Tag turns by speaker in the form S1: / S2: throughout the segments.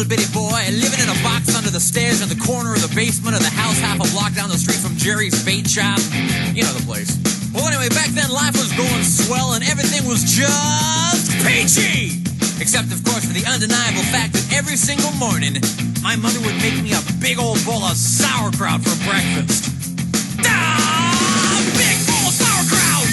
S1: little bitty boy living in a box under the stairs in the corner of the basement of the house half a block down the street from Jerry's bait shop. You know the place. Well, anyway, back then life was going swell and everything was just peachy. Except, of course, for the undeniable fact that every single morning, my mother would make me a big old bowl of sauerkraut for breakfast. Big bowl of sauerkraut!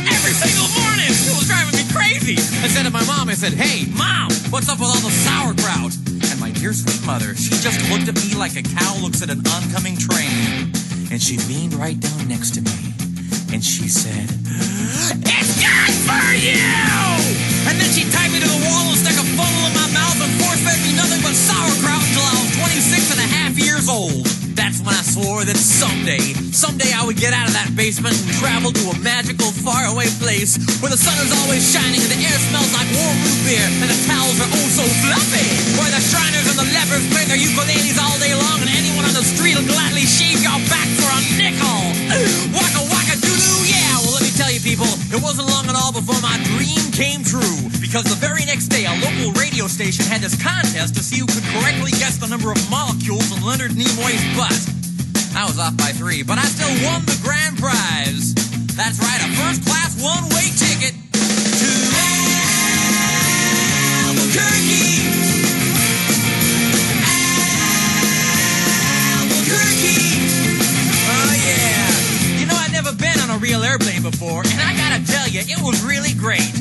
S1: Every single morning! It was driving me crazy. I said to my mom, I said, "Hey, Mom, what's up with all the sauerkraut?" And my dear sweet mother, she just looked at me like a cow looks at an oncoming train. And she leaned right down next to me. And she said, "It's good for you!" And then she tied me to the wall and stuck a funnel in my mouth and force-fed me nothing but sauerkraut until I was 26 and a half years old. That's when I swore that someday I would get out of that basement and travel to a magical, faraway place where the sun is always shining and the air smells like warm root beer and the towels are oh so fluffy. Where the Shriners and the lepers play their ukuleles all day long and anyone on the street will gladly shave your back for a nickel. Waka waka doo-doo, yeah. Well, let me tell you people, it wasn't long at all before my dream came true. Because the very next day, a local radio station had this contest to see who could correctly guess the number of molecules in Leonard Nimoy's butt. I was off by 3, but I still won the grand prize. That's right, a first-class one-way ticket to Albuquerque. Albuquerque. Oh, yeah. You know, I'd never been on a real airplane before, and I gotta tell you, it was really great.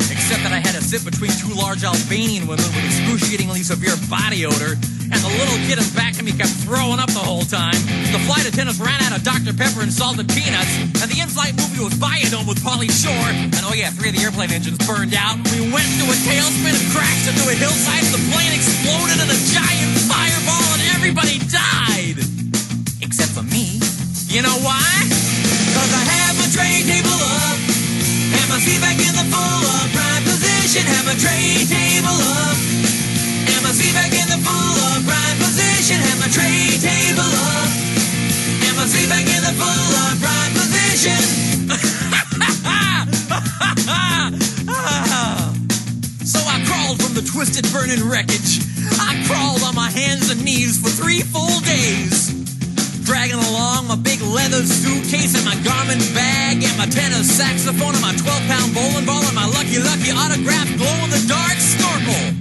S1: Except that I had to sit between 2 large Albanian women with excruciatingly severe body odor, and the little kid in back of me kept throwing up the whole time. The flight attendants ran out of Dr. Pepper and salted peanuts, and the in-flight movie was Biodome with Pauly Shore, and oh yeah, 3 of the airplane engines burned out, and we went into a tailspin and crashed into a hillside, and the plane exploded in a giant fireball, and everybody died. Except for me. You know why? 'Cause I had my tray table up, and my seat back in the full upright position. Have my tray table up, and my seat back in the full upright position. Have my tray table up, and my seat back in the full upright position. So I crawled from the twisted burning wreckage. I crawled on my hands and knees for 3 full days. Dragging along my big leather suitcase and my Garmin bag and my tenor saxophone and my 12-pound bowling ball and my lucky autographed glow-in-the-dark snorkel.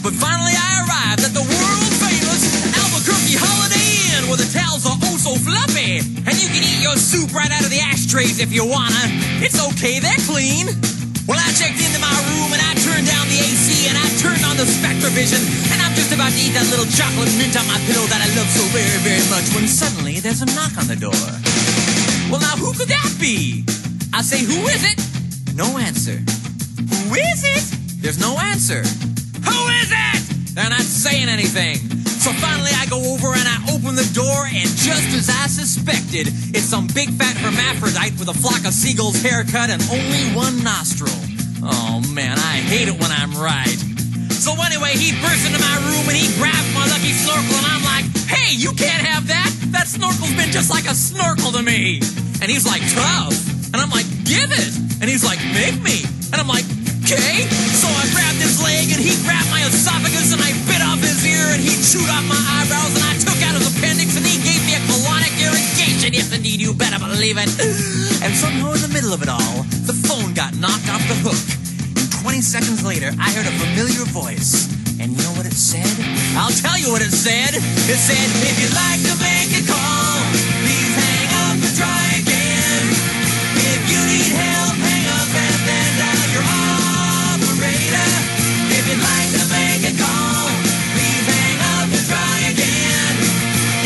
S1: But finally I arrived at the world-famous Albuquerque Holiday Inn where the towels are oh so fluffy and you can eat your soup right out of the ashtrays if you wanna. It's okay, they're clean. Well, I checked into my room and I turned down the AC and I turned on the Spectravision and I'm just about to eat that little chocolate mint on my pillow that I love so very, very much when suddenly there's a knock on the door. Well, now who could that be? I say, who is it? No answer. Who is it? There's no answer. Who is it? They're not saying anything. So finally I go over and I open the door and just as I suspected, it's some big fat hermaphrodite with a flock of seagulls haircut and only one nostril. Oh man, I hate it when I'm right. So anyway, he burst into my room and he grabbed my lucky snorkel and I'm like, "Hey, you can't have that! That snorkel's been just like a snorkel to me!" And he's like, "Tough." And I'm like, "Give it!" And he's like, "Make me!" And I'm like, "Okay." So I grabbed his leg and he grabbed my esophagus and I bit off his ear and he chewed off my eyebrows and I took out his appendix and he gave me a colonic irrigation. Yes, indeed, you better believe it. And somehow in the middle of it all, the phone got knocked off the hook. And 20 seconds later, I heard a familiar voice. And you know what it said? I'll tell you what it said. It said, "If you'd like to make a call, please hang up and try again. If you need help, hang up and then dial your operator. If you'd like to make a call, please hang up and try again.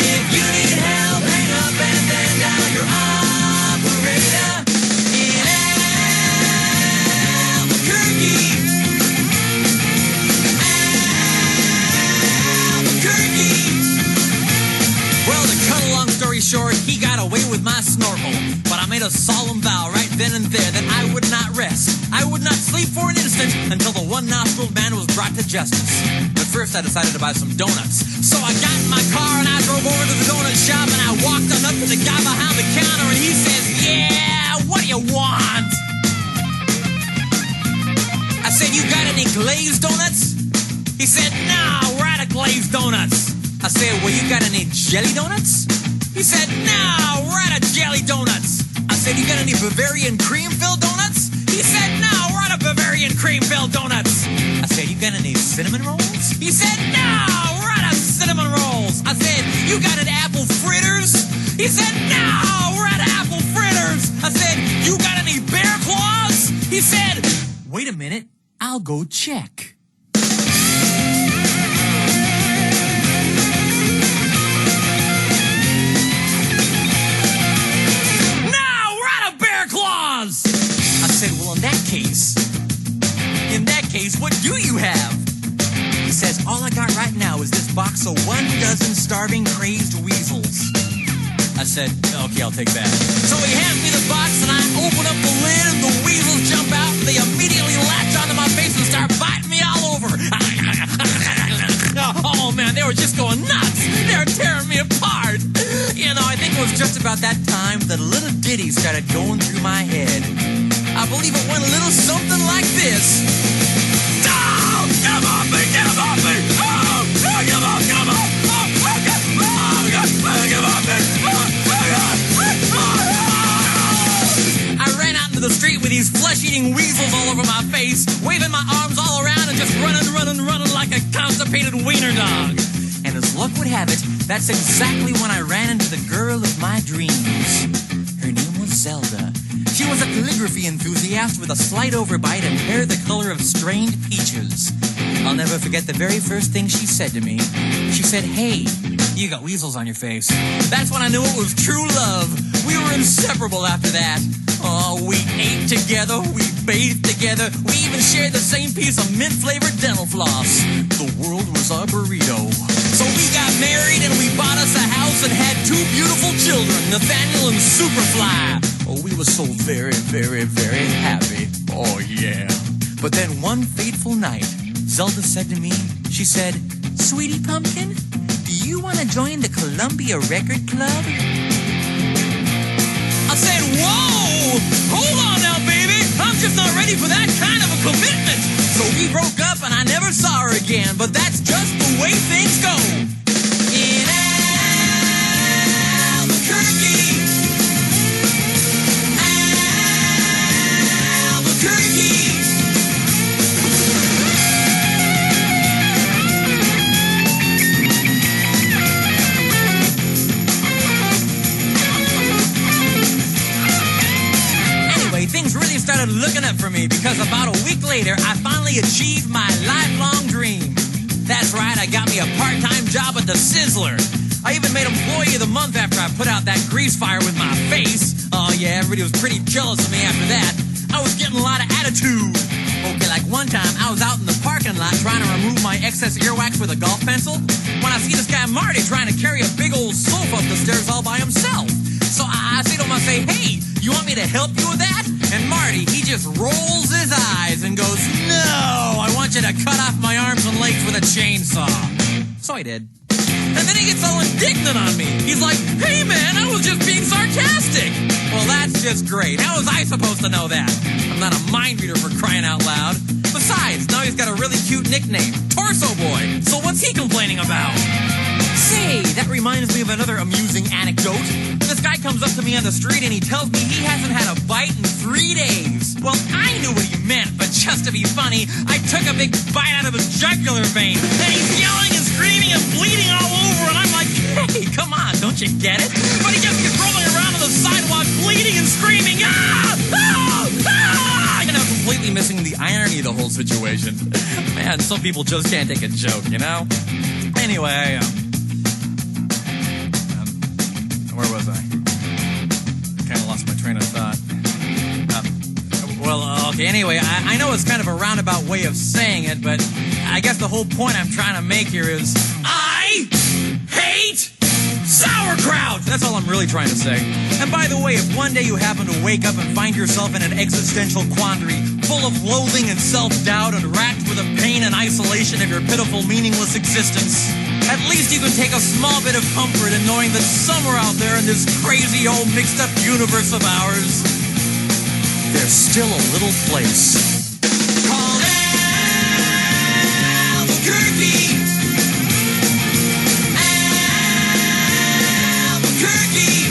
S1: If you need help, hang up and then dial your operator." In Albuquerque. Well, to cut a long story short, he got away with my snorkel. But I made a solemn vow right then and there that I would not rest. I would not sleep for an instant until the one-nostriled man was brought to justice. But first I decided to buy some donuts. So I got in my car and I drove over to the donut shop and I walked on up to the guy behind the counter and he says, "Yeah, what do you want?" I said, "You got any glazed donuts?" He said, "No." said, well, you got any jelly donuts? He said, no, we're out of jelly donuts. I said, you got any Bavarian cream-filled donuts? He said, no, we're out of Bavarian cream-filled donuts. I said, you got any cinnamon rolls? He said, no, we're out of cinnamon rolls. I said, you got an apple fritters? He said, no, we're out of apple fritters. I said, you got any bear claws? He said, wait a minute, I'll go check. I said, well, in that case, what do you have? He says, all I got right now is this box of 12 starving, crazed weasels. I said, okay, I'll take that. So he hands me the box, and I open up the lid, and the weasels jump out, and they immediately latch onto my face and start biting me all over. Oh, man, they were just going nuts. They were tearing me apart. You know, I think it was just about that time that a little ditty started going through my head. I believe it went a little something like this. Oh, get off me, get off me. Oh, get off, get off. Oh, get off me. I ran out into the street with these flesh-eating weasels all over my face, waving my arms all around and just running like a constipated wiener dog. And as luck would have it, that's exactly when I ran into the girl of my dreams. Her name was Zelda. She was a calligraphy enthusiast with a slight overbite and hair the color of strained peaches. I'll never forget the very first thing she said to me. She said, hey, you got weasels on your face. That's when I knew it was true love. We were inseparable after that. Oh, we ate together, we bathed together, we even shared the same piece of mint-flavored dental floss. The world was our burrito. So we got married and we bought us a house and had 2 beautiful children, Nathaniel and Superfly. Oh, we were so very, very, very happy. Oh, yeah. But then one fateful night, Zelda said to me, she said, Sweetie Pumpkin, do you want to join the Columbia Record Club? I said, whoa! Hold on now, baby! I'm just not ready for that kind of a commitment! So we broke up and I never saw her again, but that's just the way things go. In Albuquerque. Anyway, things really started looking up for me because about a week later, I finally achieved my lifelong dream. That's right, I got me a part-time job at the Sizzler. I even made Employee of the Month after I put out that grease fire with my face. Oh yeah, everybody was pretty jealous of me after that. I was getting a lot of attitude. Okay, like one time, I was out in the parking lot trying to remove my excess earwax with a golf pencil when I see this guy Marty trying to carry a big old sofa up the stairs all by himself. So I say to him, I say, hey, you want me to help you with that? And Marty, he just rolls his eyes and goes, no, I want you to cut off my arms and legs with a chainsaw. So I did. And then he gets all indignant on me. He's like, hey man, I was just being sarcastic. Well, that's just great. How was I supposed to know that? I'm not a mind reader for crying out loud. Besides, now he's got a really cute nickname, Torso Boy. So what's he complaining about? Say, that reminds me of another amusing anecdote. This guy comes up to me on the street and he tells me he hasn't had a bite in 3 days. Well, I knew what he meant, but just to be funny, I took a big bite out of his jugular vein. And he's yelling and screaming and bleeding all over, and I'm like, hey, come on, don't you get it? But he just keeps rolling around on the sidewalk, bleeding and screaming, ah! Ah! Ah! You know, completely missing the irony of the whole situation. Man, some people just can't take a joke, you know? Anyway, where was I? Kind of lost my train of thought. Okay, anyway, I know it's kind of a roundabout way of saying it, but I guess the whole point I'm trying to make here is I hate sauerkraut! That's all I'm really trying to say. And by the way, if one day you happen to wake up and find yourself in an existential quandary, full of loathing and self-doubt and racked with the pain and isolation of your pitiful, meaningless existence, at least you can take a small bit of comfort in knowing that somewhere out there in this crazy old mixed-up universe of ours, there's still a little place called Albuquerque. Albuquerque.